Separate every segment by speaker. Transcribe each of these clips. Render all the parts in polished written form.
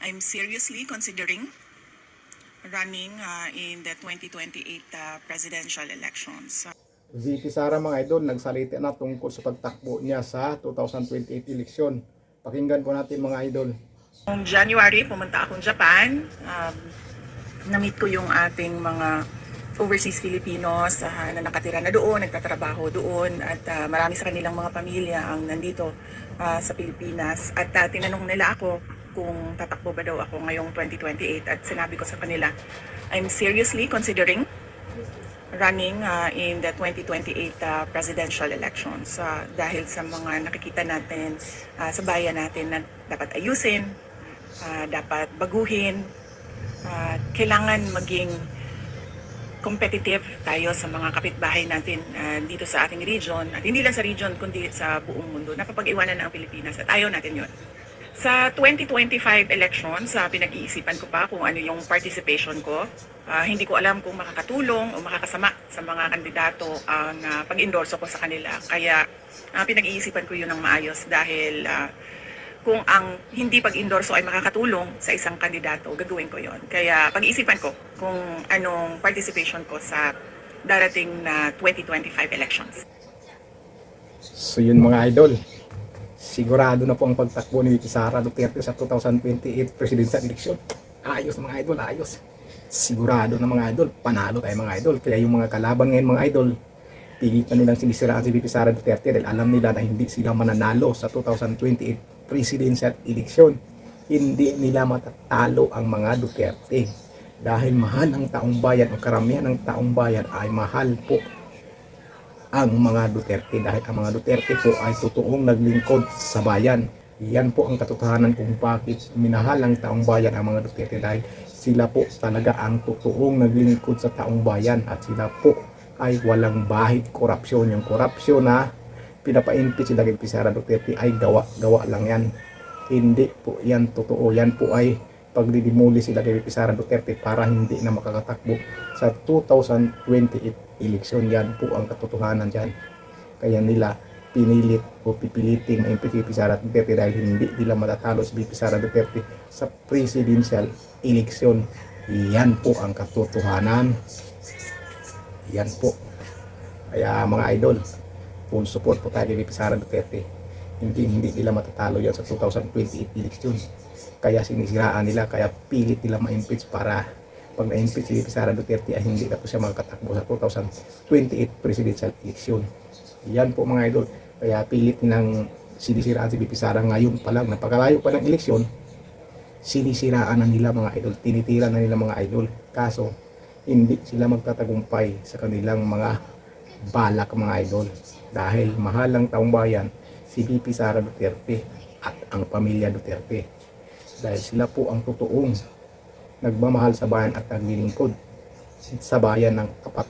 Speaker 1: I'm seriously considering running in the 2028 presidential elections.
Speaker 2: VP Sara mga idol, nagsalita na tungkol sa pagtakbo niya sa 2028 eleksyon. Pakinggan po natin mga idol.
Speaker 1: Noong January, pumunta akong Japan. Na-meet ko yung ating mga overseas Filipinos na nakatira na doon, nagtatrabaho doon, at marami sa kanilang mga pamilya ang nandito sa Pilipinas. At tinanong nila ako kung tatakbo ba daw ako ngayong 2028, at sinabi ko sa kanila, I'm seriously considering running in the 2028 presidential elections dahil sa mga nakikita natin sa bayan natin na dapat ayusin, dapat baguhin, kailangan maging competitive tayo sa mga kapitbahay natin dito sa ating region, at hindi lang sa region kundi sa buong mundo. Napapag-iwanan na ang Pilipinas at ayaw natin yun. Sa 2025 elections, pinag-iisipan ko pa kung ano yung participation ko. Hindi ko alam kung makakatulong o makakasama sa mga kandidato ang pag-endorso ko sa kanila. Kaya pinag-iisipan ko yun ng maayos dahil kung ang hindi pag-endorso ay makakatulong sa isang kandidato, gagawin ko yon. Kaya pag-iisipan ko kung anong participation ko sa darating na 2025 elections.
Speaker 2: So yun mga idol, sigurado na po ang pagtakbo ni VP Sara Duterte sa 2028 presidential election. Ayos mga idol, ayos. Sigurado na mga idol, panalo tayo mga idol. Kaya yung mga kalaban ngayon mga idol, pilitan nilang sinisiraan si VP Sara Duterte dahil alam nila na hindi sila mananalo sa 2028 presidential election. Hindi nila matatalo ang mga Duterte dahil mahal ang taong bayan, o karamihan ng taong bayan ay mahal po ang mga Duterte dahil ang mga Duterte po ay totoong naglingkod sa bayan. Yan po ang katotohanan kung bakit minahal ng taong bayan ang mga Duterte, dahil sila po talaga ang totoong naglingkod sa taong bayan at sila po ay walang bahid korupsyon. Yung korupsyon na pinapa-impeach sila kay Sara Duterte ay gawa lang yan. Hindi po yan totoo. Yan po ay pagdidimuli sila kay Sara Duterte para hindi na makakatakbo sa 2028 eleksyon. Yan po ang katotohanan dyan. Kaya nila pinilit o pipiliting na impeach si Sara Duterte dahil hindi nila matatalo si VP Sara Duterte sa presidential eleksyon. Yan po ang katotohanan. Yan po. Kaya mga idol, full support po tayo kay VP Sara Duterte. Hindi nila matatalo yan sa 2028 eleksyon. Kaya sinisiraan nila, kaya pilit nila ma-impeach para pag na-impeach si Sara Duterte ay hindi na po siya makakatakbo sa 2028 presidential election. Yan po mga idol. Kaya pilit nilang sinisiraan si VP Sara ngayon pa lang, napakalayo pa ng eleksyon, sinisiraan na nila mga idol, tinitira na nila mga idol. Kaso hindi sila magtatagumpay sa kanilang mga balak mga idol dahil mahal ang taong bayan si VP Sara Duterte at ang pamilya Duterte, dahil sila po ang totoong nagmamahal sa bayan at naglilingkod sa bayan ng tapat.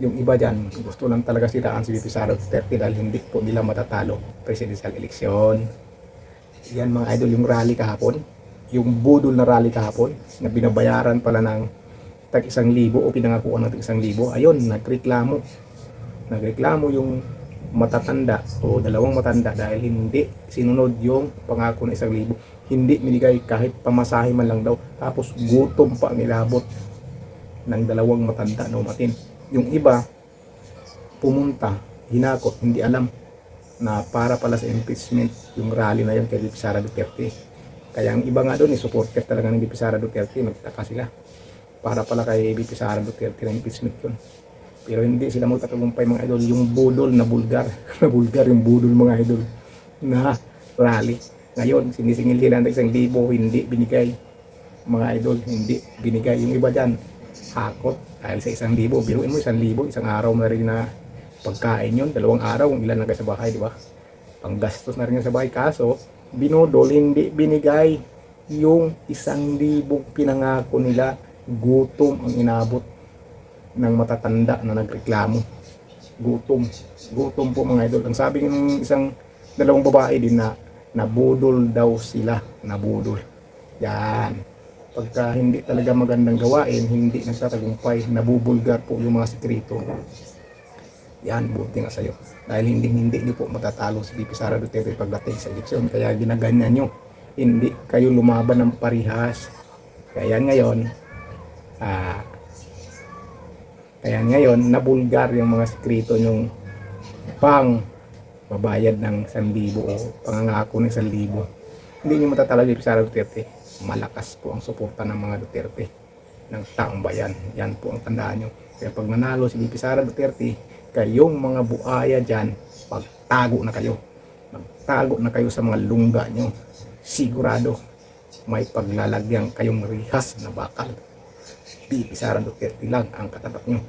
Speaker 2: Yung iba dyan, gusto lang talaga siraan si VP Sara Duterte dahil hindi po nila matatalo presidential election. Yan mga idol, yung rally kahapon, yung budol na rally kahapon na binabayaran pala ng tag 1,000 o pinangakuan ng tag 1,000. Ayun, nagreklamo yung matatanda o dalawang matanda dahil hindi sinunod yung pangako ng 1,000. Hindi binigay kahit pamasahe man lang daw, tapos gutom pa ang ilabot ng dalawang matanda na umatin. Yung iba pumunta, hinakot, hindi alam na para pala sa impeachment yung rally na yun kay VP Sara Duterte. Kaya ang iba nga doon, supporter talaga ng VP Sara Duterte, nagtaka sila. Para pala kay VP Sara Duterte na impeachment yun. Pero hindi sila magtatagumpay mga idol. Yung budol na bulgar, na bulgar yung budol mga idol na rally. Ngayon, sinisingil nila ng 1,000, hindi binigay mga idol, hindi binigay. Yung iba dyan, hakot dahil sa 1,000. Biruin mo 1,000, isang araw na rin na pagkain yun, 2 araw, kung ilan lang kayo sa bahay, di ba? Panggastos na rin sa bahay. Kaso, binudol, hindi binigay yung 1,000 pinangako nila. Gutom ang inabot ng matatanda na nagreklamo. Gutom po mga idol. Ang sabi ng dalawang babae din na nabudol daw sila, nabudol. Yan. Pagka hindi talaga magandang gawain, hindi nagtatagumpay, nabubulgar po yung mga sekreto. Yan, buti nga sa'yo. Dahil hindi niyo po matatalo si VP Sara Duterte pagdating sa eleksyon. Kaya ginaganyan nyo hindi kayo lumaban ng parihas. Kaya ngayon, nabulgar yung mga sekreto yung pang babayad ng 1,000 o pangangako ng 1,000. Hindi nyo matatalo si Sara Duterte. Malakas po ang suporta ng mga Duterte, ng taong bayan. Yan po ang tandaan nyo. Kaya pag nanalo si Sara Duterte, kayong mga buaya dyan, pagtago na kayo. Magtago na kayo sa mga lungga nyo. Sigurado, may paglalagyan kayong rihas na bakal. Sara Duterte lang ang katapat nyo.